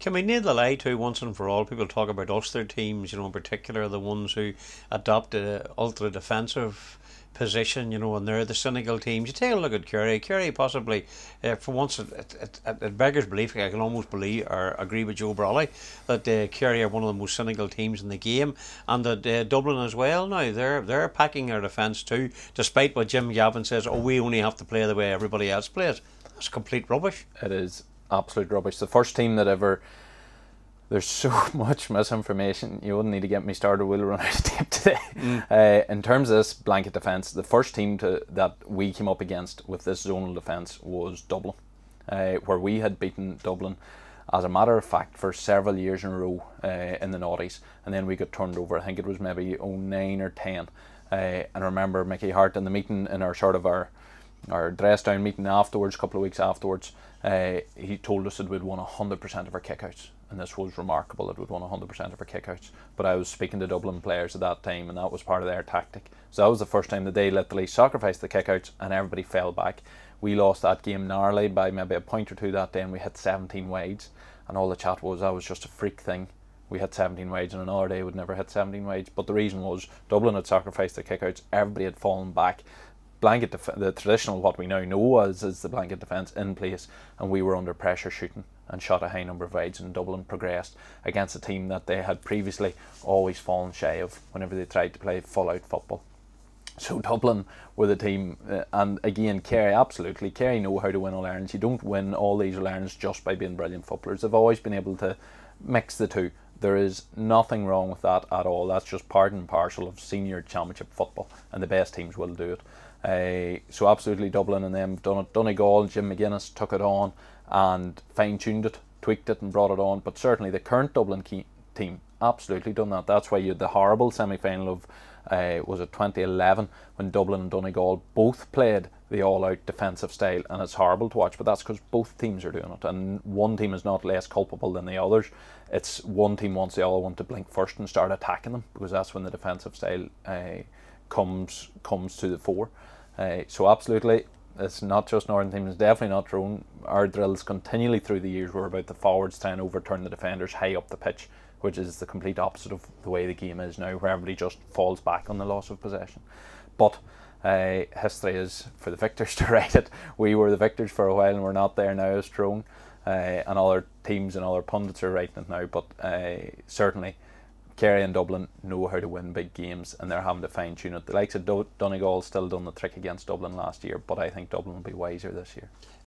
Can we nail the lie too once and for all? People talk about Ulster teams, in particular the ones who adopt a ultra defensive position, and they're the cynical teams. You take a look at Kerry. Kerry possibly, for once, it beggars belief. I can almost believe or agree with Joe Brawley that Kerry are one of the most cynical teams in the game, and that Dublin as well. Now they're packing their defence too, despite what Jim Gavin says. Oh, we only have to play the way everybody else plays. That's complete rubbish. It is absolute rubbish. The first team that ever. There's so much misinformation. You wouldn't need to get me started. We'll run out of tape today. In terms of this blanket defence, the first team that we came up against with this zonal defence was Dublin, where we had beaten Dublin, as a matter of fact, for several years in a row in the noughties, and then we got turned over. I think it was maybe 09 or 10. And I remember Mickey Hart in the meeting, in our sort of our dress down meeting afterwards, a couple of weeks afterwards, he told us that we'd won 100% of our kickouts, and this was remarkable that we'd won 100% of our kickouts. But I was speaking to Dublin players at that time, and that was part of their tactic. So that was the first time that they literally sacrificed the kickouts and everybody fell back. We lost that game narrowly by maybe a point or two that day, and we hit 17 wides, and all the chat was that was just a freak thing. We hit 17 wides, and another day would never hit 17 wides. But the reason was Dublin had sacrificed the kickouts, everybody had fallen back. The traditional, what we now know as is the blanket defence in place, and we were under pressure shooting and shot a high number of wides, and Dublin progressed against a team that they had previously always fallen shy of whenever they tried to play full out football. So Dublin were the team, and again Kerry, absolutely, Kerry know how to win All Irelands. You don't win all these All Irelands just by being brilliant footballers. They've always been able to mix the two. There is nothing wrong with that at all. That's just part and parcel of senior championship football, and the best teams will do it. So absolutely Dublin and them have done it. Donegal, Jim McGuinness took it on and fine-tuned it, tweaked it and brought it on. But certainly the current Dublin team absolutely done that. That's why you had the horrible semi-final of was it 2011 when Dublin and Donegal both played the all-out defensive style, and it's horrible to watch, but that's because both teams are doing it, and one team is not less culpable than the others. It's one team wants the other one to blink first and start attacking them, because that's when the defensive style comes to the fore. So absolutely, it's not just Northern teams, it's definitely not Tyrone. Our drills continually through the years were about the forwards trying to overturn the defenders high up the pitch, which is the complete opposite of the way the game is now, where everybody just falls back on the loss of possession. But history is for the victors to write it. We were the victors for a while, and we're not there now as Tyrone, and other teams and other pundits are writing it now. But certainly Kerry and Dublin know how to win big games, and they're having to fine tune it. The likes of Donegal still done the trick against Dublin last year, but I think Dublin will be wiser this year.